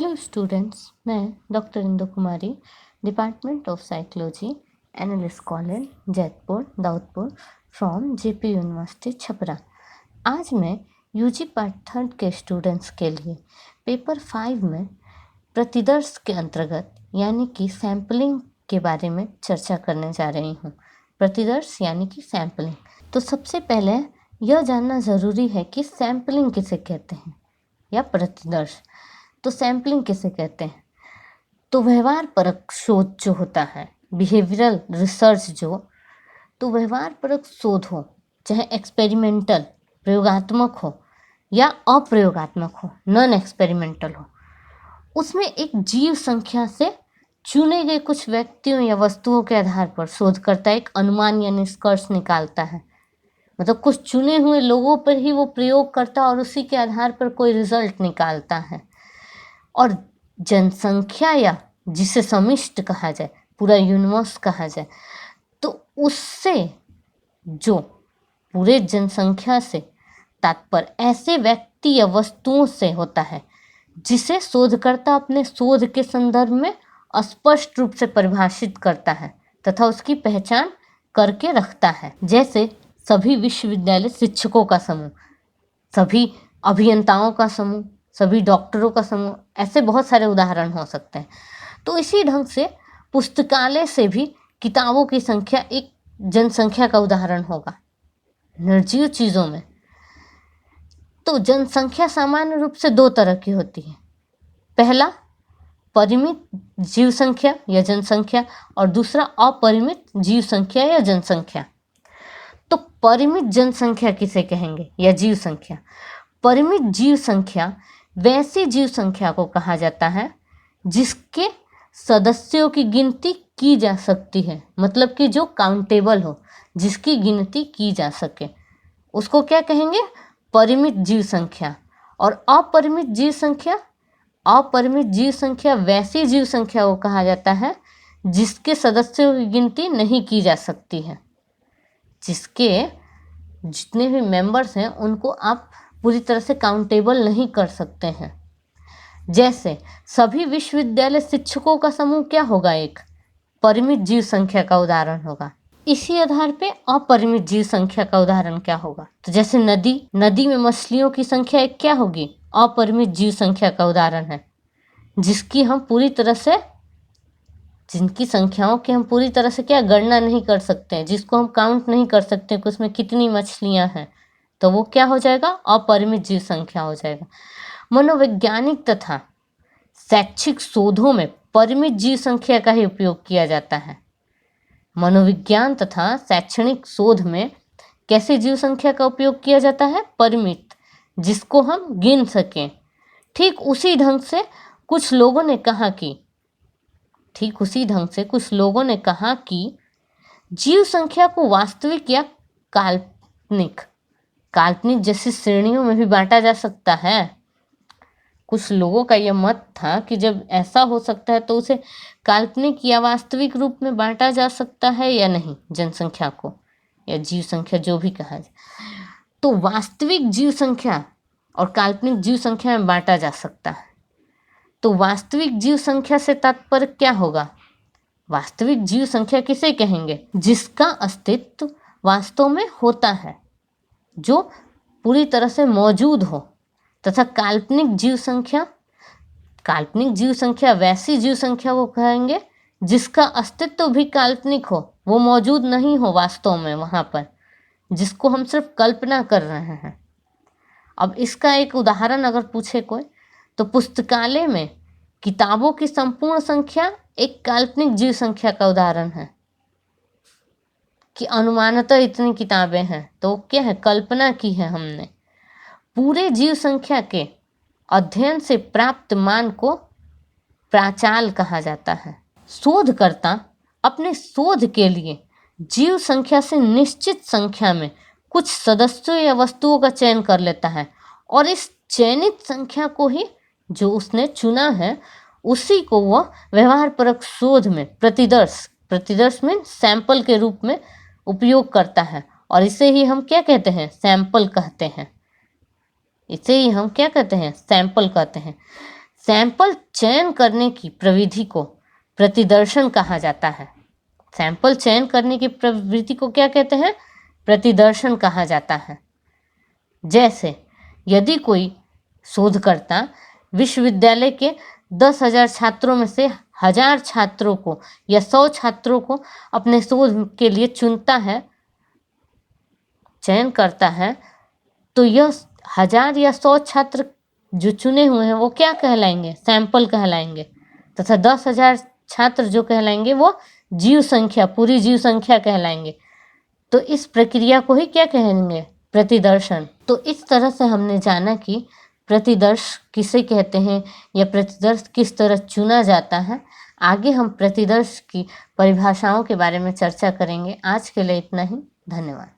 Hello students, मैं doctor Indu Kumari, department of psychology, NLS college, Jaitpur, Daudpur, from JP university Chhapra. आज मैं UG part 3 के students के लिए पेपर 5 में प्रतिदर्श के अंतर्गत यानी कि सैम्पलिंग के बारे में चर्चा करने जा रही हूँ। प्रतिदर्श यानी कि सैम्पलिंग। तो सबसे पहले यह जानना ज़रूरी है कि सैम्पलिंग किसे कहते हैं या प्रतिदर्श। तो सैम्पलिंग किसे कहते हैं? तो व्यवहार परक शोध जो होता है, बिहेवियरल रिसर्च तो व्यवहार परक शोध हो, चाहे एक्सपेरिमेंटल प्रयोगात्मक हो या अप्रयोगात्मक हो, नॉन एक्सपेरिमेंटल हो, उसमें एक जीव संख्या से चुने गए कुछ व्यक्तियों या वस्तुओं के आधार पर शोधकर्ता एक अनुमान या निष्कर्ष निकालता है। मतलब कुछ चुने हुए लोगों पर ही वो प्रयोग करता और उसी के आधार पर कोई रिजल्ट निकालता है। और जनसंख्या या जिसे समिष्ट कहा जाए, पूरा यूनिवर्स कहा जाए, तो उससे जो पूरे जनसंख्या से तात्पर्य ऐसे व्यक्ति या वस्तुओं से होता है जिसे शोधकर्ता अपने शोध के संदर्भ में स्पष्ट रूप से परिभाषित करता है तथा उसकी पहचान करके रखता है। जैसे सभी विश्वविद्यालय शिक्षकों का समूह, सभी अभियंताओं का समूह, सभी डॉक्टरों का समूह, ऐसे बहुत सारे उदाहरण हो सकते हैं। तो इसी ढंग से पुस्तकालय से भी किताबों की संख्या एक जनसंख्या का उदाहरण होगा। निर्जीव चीज़ों में तो जनसंख्या सामान्य रूप से 2 तरह की होती है। पहला परिमित जीव संख्या या जनसंख्या और दूसरा अपरिमित जीव संख्या या जनसंख्या। तो परिमित जनसंख्या किसे कहेंगे या जीव संख्या? परिमित जीव संख्या वैसी जीव संख्या को कहा जाता है जिसके सदस्यों की गिनती की जा सकती है, मतलब कि जो काउंटेबल हो, जिसकी गिनती की जा सके, उसको क्या कहेंगे? परिमित जीव संख्या। और अपरिमित जीव संख्या, अपरिमित जीव संख्या वैसी जीव संख्या को कहा जाता है जिसके सदस्यों की गिनती नहीं की जा सकती है। जिसके जितने भी मेंबर्स हैं उनको आप पूरी तरह से काउंटेबल नहीं कर सकते हैं। जैसे सभी विश्वविद्यालय शिक्षकों का समूह क्या होगा? एक परिमित जीव संख्या का उदाहरण होगा। इसी आधार पे अपरिमित जीव संख्या का उदाहरण क्या होगा? तो जैसे नदी में मछलियों की संख्या एक क्या होगी? अपरिमित जीव संख्या का उदाहरण है, जिसकी संख्याओं की हम पूरी तरह से क्या गणना नहीं कर सकते हैं, जिसको हम काउंट नहीं कर सकते कि उसमें कितनी मछलियां हैं, तो वो क्या हो जाएगा? अपरिमित जीव संख्या हो जाएगा। मनोवैज्ञानिक तथा शैक्षिक शोधों में परिमित जीव संख्या का ही उपयोग किया जाता है। मनोविज्ञान तथा शैक्षणिक शोध में कैसी जीव संख्या का उपयोग किया जाता है? परिमित, जिसको हम गिन सकें। ठीक उसी ढंग से कुछ लोगों ने कहा कि जीव संख्या को वास्तविक या काल्पनिक जैसी श्रेणियों में भी बांटा जा सकता है। कुछ लोगों का यह मत था कि जब ऐसा हो सकता है तो उसे काल्पनिक या वास्तविक रूप में बांटा जा सकता है या नहीं, जनसंख्या को या जीव संख्या जो भी कहा जाए। तो वास्तविक जीव संख्या और काल्पनिक जीव संख्या में बांटा जा सकता है। तो वास्तविक जीव संख्या से तात्पर्य क्या होगा? वास्तविक जीव संख्या किसे कहेंगे? जिसका अस्तित्व वास्तव में होता है, जो पूरी तरह से मौजूद हो। तथा काल्पनिक जीव संख्या वैसी जीव संख्या को कहेंगे जिसका अस्तित्व भी काल्पनिक हो, वो मौजूद नहीं हो वास्तव में वहाँ पर, जिसको हम सिर्फ कल्पना कर रहे हैं। अब इसका एक उदाहरण अगर पूछे कोई, तो पुस्तकालय में किताबों की संपूर्ण संख्या एक काल्पनिक जीव संख्या का उदाहरण है कि अनुमानतः इतनी किताबें हैं, तो क्या है? कल्पना की है हमने। पूरे जीव संख्या के अध्ययन से प्राप्त मान को प्राचाल कहा जाता है। शोधकर्ता अपने शोध के लिए जीव संख्या से निश्चित संख्या में कुछ सदस्यों या वस्तुओं का चयन कर लेता है और इस चयनित संख्या को ही जो उसने चुना है उसी को वह व्यवहार परक शोध में प्रतिदर्श में सैंपल के रूप में उपयोग करता है। और इसे ही हम क्या कहते हैं? सैंपल कहते हैं। सैंपल चयन करने की प्रविधि को प्रतिदर्शन कहा जाता है। सैंपल चयन करने की प्रवृत्ति को क्या कहते हैं? प्रतिदर्शन कहा जाता है। जैसे यदि कोई शोधकर्ता विश्वविद्यालय के 10,000 छात्रों में से 1,000 छात्रों को या 100 छात्रों को अपने शोध के लिए चुनता है, चयन करता है, तो यह 1,000 या 100 छात्र जो चुने हुए हैं वो क्या कहलाएंगे? सैंपल कहलाएंगे। तथा 10,000 छात्र जो कहलाएंगे वो जीव संख्या, पूरी जीव संख्या कहलाएंगे। तो इस प्रक्रिया को ही क्या कहेंगे? प्रतिदर्शन। तो इस तरह से हमने जाना कि प्रतिदर्श किसे कहते हैं या प्रतिदर्श किस तरह चुना जाता है। आगे हम प्रतिदर्श की परिभाषाओं के बारे में चर्चा करेंगे। आज के लिए इतना ही। धन्यवाद।